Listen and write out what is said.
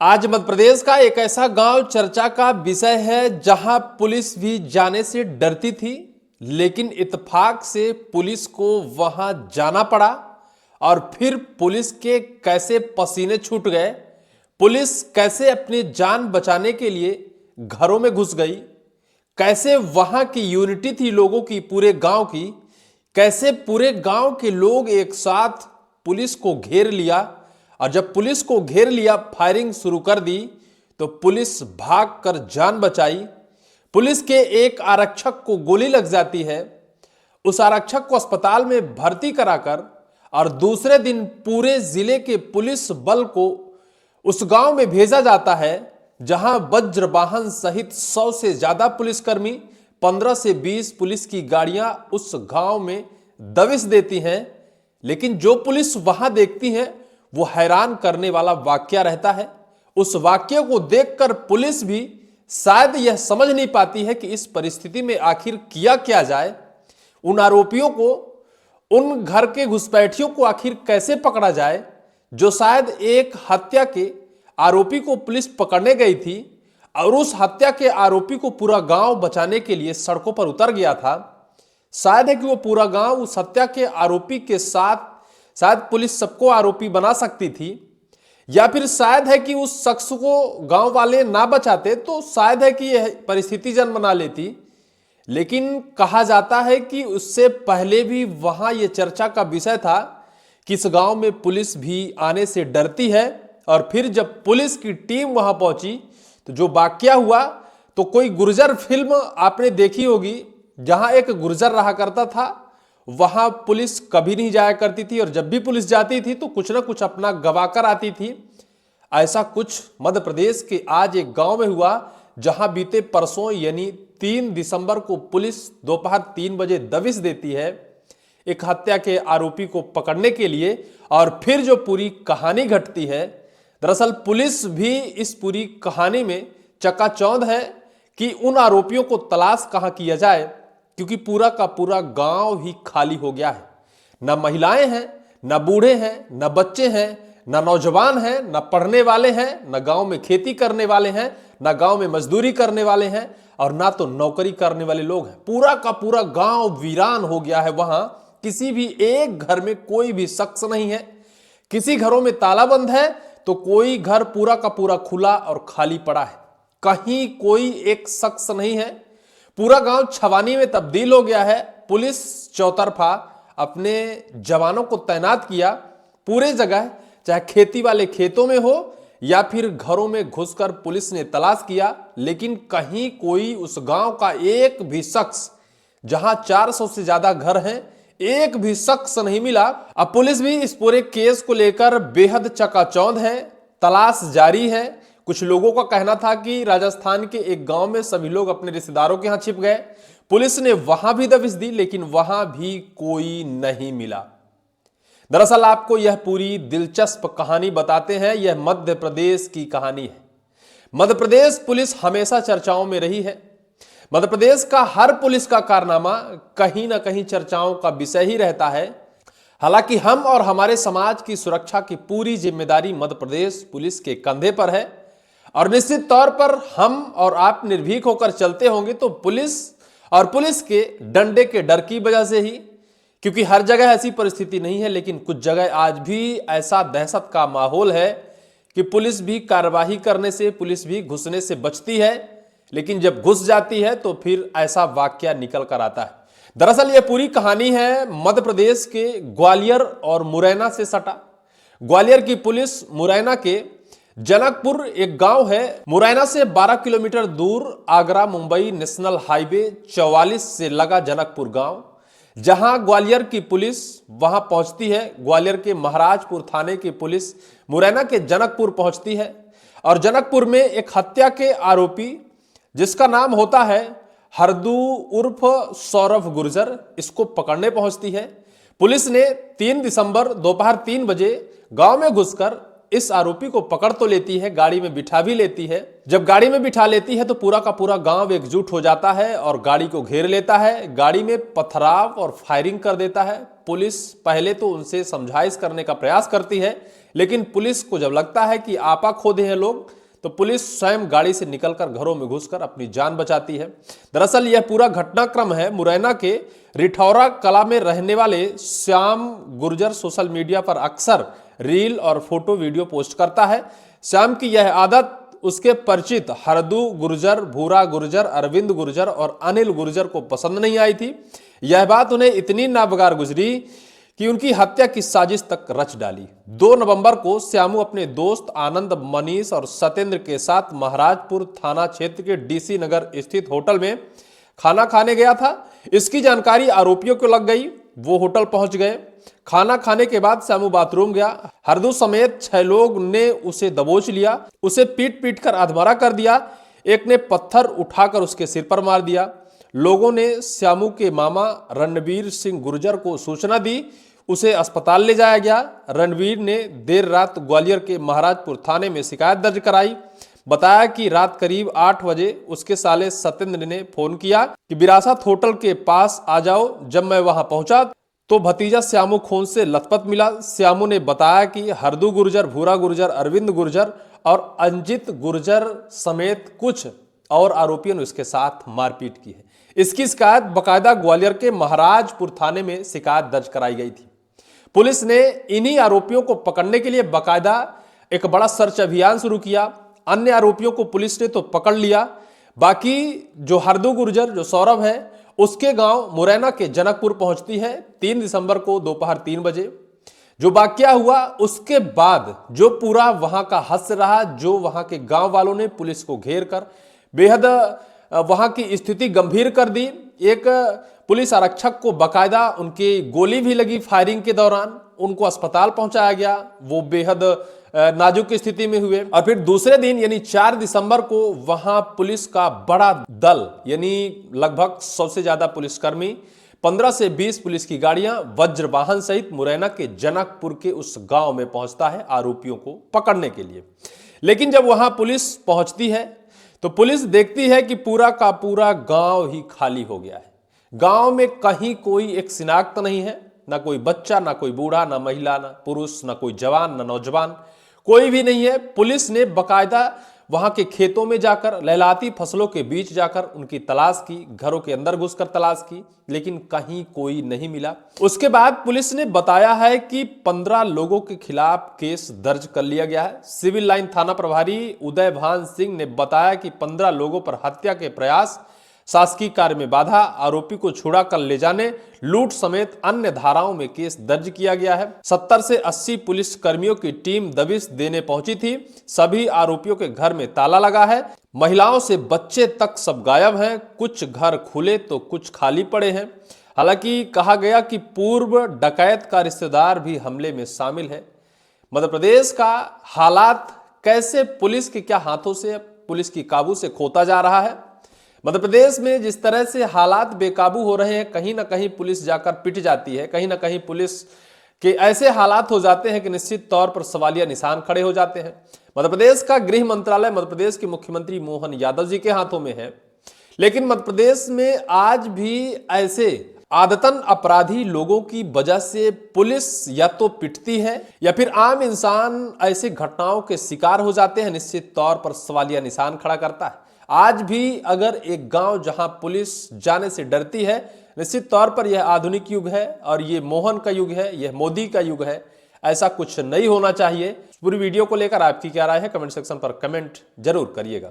आज मध्य प्रदेश का एक ऐसा गांव चर्चा का विषय है जहां पुलिस भी जाने से डरती थी, लेकिन इत्तेफाक से पुलिस को वहां जाना पड़ा। और फिर पुलिस के कैसे पसीने छूट गए, पुलिस कैसे अपनी जान बचाने के लिए घरों में घुस गई, कैसे वहां की यूनिटी थी लोगों की, पूरे गांव की, कैसे पूरे गांव के लोग एक साथ पुलिस को घेर लिया। और जब पुलिस को घेर लिया, फायरिंग शुरू कर दी, तो पुलिस भागकर जान बचाई। पुलिस के एक आरक्षक को गोली लग जाती है, उस आरक्षक को अस्पताल में भर्ती कराकर और दूसरे दिन पूरे जिले के पुलिस बल को उस गांव में भेजा जाता है, जहां वज्र वाहन सहित 100 से ज्यादा पुलिसकर्मी, 15 से 20 पुलिस की गाड़ियां उस गांव में दबिश देती हैं। लेकिन जो पुलिस वहां देखती है वो हैरान करने वाला वाकया रहता है। उस वाकये को देखकर पुलिस भी शायद यह समझ नहीं पाती है कि इस परिस्थिति में आखिर किया क्या जाए, उन आरोपियों को, उन घर के घुसपैठियों को आखिर कैसे पकड़ा जाए। जो शायद एक हत्या के आरोपी को पुलिस पकड़ने गई थी और उस हत्या के आरोपी को पूरा गांव बचाने के लिए सड़कों पर उतर गया था। शायद है कि वो पूरा गांव उस हत्या के आरोपी के साथ, शायद पुलिस सबको आरोपी बना सकती थी, या फिर शायद है कि उस शख्स को गांव वाले ना बचाते तो शायद है कि यह परिस्थिति जन्म ना लेती। लेकिन कहा जाता है कि उससे पहले भी वहां यह चर्चा का विषय था कि इस गांव में पुलिस भी आने से डरती है। और फिर जब पुलिस की टीम वहां पहुंची तो जो वाकया हुआ, तो कोई गुर्जर फिल्म आपने देखी होगी, जहां एक गुर्जर रहा करता था, वहां पुलिस कभी नहीं जाया करती थी, और जब भी पुलिस जाती थी तो कुछ ना कुछ अपना गवा कर आती थी। ऐसा कुछ मध्य प्रदेश के आज एक गांव में हुआ, जहां बीते परसों यानी 3 दिसंबर को पुलिस दोपहर 3 बजे दबिश देती है एक हत्या के आरोपी को पकड़ने के लिए। और फिर जो पूरी कहानी घटती है, दरअसल पुलिस भी इस पूरी कहानी में चकाचौंध है कि उन आरोपियों को तलाश कहां किया जाए, क्योंकि पूरा का पूरा गांव ही खाली हो गया है। न महिलाएं हैं, न बूढ़े हैं, न बच्चे हैं, न नौजवान हैं, न पढ़ने वाले हैं, न गांव में खेती करने वाले हैं, न गांव में मजदूरी करने वाले हैं, और ना तो नौकरी करने वाले लोग हैं। पूरा का पूरा गांव वीरान हो गया है। वहां किसी भी एक घर में कोई भी शख्स नहीं है। किसी घरों में ताला बंद है तो कोई घर पूरा का पूरा खुला और खाली पड़ा है। कहीं कोई एक शख्स नहीं है। पूरा गांव छवानी में तब्दील हो गया है। पुलिस चौतरफा अपने जवानों को तैनात किया पूरे जगह, चाहे खेती वाले खेतों में हो या फिर घरों में घुसकर पुलिस ने तलाश किया, लेकिन कहीं कोई उस गांव का एक भी शख्स, जहां 400 से ज्यादा घर हैं, एक भी शख्स नहीं मिला। अब पुलिस भी इस पूरे केस को लेकर बेहद चकाचौंध है, तलाश जारी है। कुछ लोगों का कहना था कि राजस्थान के एक गांव में सभी लोग अपने रिश्तेदारों के यहां छिप गए। पुलिस ने वहां भी दबिश दी, लेकिन वहां भी कोई नहीं मिला। दरअसल आपको यह पूरी दिलचस्प कहानी बताते हैं। यह मध्य प्रदेश की कहानी है। मध्य प्रदेश पुलिस हमेशा चर्चाओं में रही है। मध्य प्रदेश का हर पुलिस का कारनामा कहीं ना कहीं चर्चाओं का विषय ही रहता है। हालांकि हम और हमारे समाज की सुरक्षा की पूरी जिम्मेदारी मध्य प्रदेश पुलिस के कंधे पर है, और निश्चित तौर पर हम और आप निर्भीक होकर चलते होंगे तो पुलिस और पुलिस के डंडे के डर की वजह से ही, क्योंकि हर जगह ऐसी परिस्थिति नहीं है, लेकिन कुछ जगह आज भी ऐसा दहशत का माहौल है कि पुलिस भी कार्रवाई करने से, पुलिस भी घुसने से बचती है, लेकिन जब घुस जाती है तो फिर ऐसा वाकया निकल कर आता है। दरअसल यह पूरी कहानी है मध्य प्रदेश के ग्वालियर और मुरैना से सटा। ग्वालियर की पुलिस मुरैना के जनकपुर एक गांव है, मुरैना से 12 किलोमीटर दूर आगरा मुंबई नेशनल हाईवे 44 से लगा जनकपुर गांव, जहां ग्वालियर की पुलिस वहां पहुंचती है। ग्वालियर के महाराजपुर थाने की पुलिस मुरैना के जनकपुर पहुंचती है, और जनकपुर में एक हत्या के आरोपी जिसका नाम होता है हरदू उर्फ सौरभ गुर्जर, इसको पकड़ने पहुंचती है। पुलिस ने 3 दिसंबर दोपहर 3 बजे गांव में घुसकर इस आरोपी को पकड़ तो लेती है, गाड़ी में बिठा भी लेती है। जब गाड़ी में बिठा लेती है तो पूरा का पूरा गांव एकजुट हो जाता है और गाड़ी को घेर लेता है। गाड़ी में पथराव और फायरिंग कर देता है। पुलिस पहले तो उनसे समझाइश करने का प्रयास करती है लेकिन पुलिस को जब लगता है कि आपा खोदे हैं लोग, तो पुलिस स्वयं गाड़ी से निकलकर घरों में घुसकर अपनी जान बचाती है। दरअसल यह पूरा घटनाक्रम है मुरैना के रिठौरा कला में रहने वाले श्याम गुर्जर सोशल मीडिया पर अक्सर रील और फोटो वीडियो पोस्ट करता है। श्याम की यह आदत उसके परिचित हरदू गुर्जर, भूरा गुर्जर, अरविंद गुर्जर और अनिल गुर्जर को पसंद नहीं आई थी। यह बात उन्हें इतनी नाबगार गुजरी कि उनकी हत्या की साजिश तक रच डाली। 2 नवंबर को श्यामू अपने दोस्त आनंद, मनीष और सत्येंद्र के साथ महाराजपुर थाना क्षेत्र के डीसी नगर स्थित होटल में खाना खाने गया था। इसकी जानकारी आरोपियों को लग गई। वो होटल पहुंच गए। खाना खाने के बाद श्यामू बाथरूम गया। हरदू समेत 6 लोग ने उसे दबोच लिया, उसे पीट पीट कर अधमरा कर दिया। एक ने पत्थर उठाकर उसके सिर पर मार दिया। लोगों ने श्यामू के मामा रणवीर सिंह गुर्जर को सूचना दी। उसे अस्पताल ले जाया गया। रणवीर ने देर रात ग्वालियर के महाराजपुर थाने में शिकायत दर्ज कराई। बताया कि रात करीब 8 बजे उसके साले सत्येंद्र ने फोन किया कि विरासत होटल के पास आ जाओ। जब मैं वहां पहुंचा तो भतीजा श्यामू खून से लथपथ मिला। श्यामू ने बताया कि हरदू गुर्जर, भूरा गुर्जर, अरविंद गुर्जर और अंजित गुर्जर समेत कुछ और आरोपियों ने उसके साथ मारपीट की है। इसकी शिकायत बकायदा ग्वालियर के महाराजपुर थाने में शिकायत दर्ज कराई गई थी। पुलिस ने इन्हीं आरोपियों को पकड़ने के लिए बकायदा एक बड़ा सर्च अभियान शुरू किया। अन्य आरोपियों को पुलिस ने तो पकड़ लिया। बाकी जो हरदू गुर्जर, जो सौरभ है, उसके गांव मुरैना के जनकपुर पहुंचती है 3 दिसंबर को दोपहर 3 बजे। जो वाकया हुआ उसके बाद जो पूरा वहां का हास्य रहा, जो वहां के गांव वालों ने पुलिस को घेर कर बेहद वहां की स्थिति गंभीर कर दी। एक पुलिस आरक्षक को बकायदा उनकी गोली भी लगी फायरिंग के दौरान, उनको अस्पताल पहुंचाया गया। वो बेहद नाजुक स्थिति में हुए। और फिर दूसरे दिन यानी 4 दिसंबर को वहां पुलिस का बड़ा दल यानी लगभग 100 से ज्यादा पुलिसकर्मी, 15 से 20 पुलिस की गाड़ियां, वज्र वाहन सहित मुरैना के जनकपुर के उस गांव में पहुंचता है आरोपियों को पकड़ने के लिए। लेकिन जब वहां पुलिस पहुंचती है तो पुलिस देखती है कि पूरा का पूरा गांव ही खाली हो गया है। गांव में कहीं कोई एक शिनाख्त नहीं है, ना कोई बच्चा, ना कोई बूढ़ा, ना महिला, ना पुरुष, ना कोई जवान, ना नौजवान, कोई भी नहीं है। पुलिस ने बकायदा वहां के खेतों में जाकर, लहलाती फसलों के बीच जाकर उनकी तलाश की, घरों के अंदर घुसकर तलाश की, लेकिन कहीं कोई नहीं मिला। उसके बाद पुलिस ने बताया है कि 15 लोगों के खिलाफ केस दर्ज कर लिया गया है। सिविल लाइन थाना प्रभारी उदय भान सिंह ने बताया कि 15 लोगों पर हत्या के प्रयास, शासकीय कार्य में बाधा, आरोपी को छुड़ा कर ले जाने, लूट समेत अन्य धाराओं में केस दर्ज किया गया है। 70 से 80 पुलिस कर्मियों की टीम दबिश देने पहुंची थी। सभी आरोपियों के घर में ताला लगा है। महिलाओं से बच्चे तक सब गायब हैं। कुछ घर खुले तो कुछ खाली पड़े हैं। हालांकि कहा गया कि पूर्व डकैत का रिश्तेदार भी हमले में शामिल है। मध्य प्रदेश का हालात कैसे पुलिस के क्या हाथों से, पुलिस की काबू से खोता जा रहा है। मध्य प्रदेश में जिस तरह से हालात बेकाबू हो रहे हैं, कहीं ना कहीं पुलिस जाकर पिट जाती है, कहीं ना कहीं पुलिस के ऐसे हालात हो जाते हैं कि निश्चित तौर पर सवालिया निशान खड़े हो जाते हैं। मध्य प्रदेश का गृह मंत्रालय मध्य प्रदेश के मुख्यमंत्री मोहन यादव जी के हाथों में है, लेकिन मध्य प्रदेश में आज भी ऐसे आदतन अपराधी लोगों की वजह से पुलिस या तो पिटती है या फिर आम इंसान ऐसे घटनाओं के शिकार हो जाते हैं। निश्चित तौर पर सवालिया निशान खड़ा करता है। आज भी अगर एक गांव जहां पुलिस जाने से डरती है, निश्चित तौर पर यह आधुनिक युग है और यह मोहन का युग है, यह मोदी का युग है। ऐसा कुछ नहीं होना चाहिए। पूरी वीडियो को लेकर आपकी क्या राय है, कमेंट सेक्शन पर कमेंट जरूर करिएगा।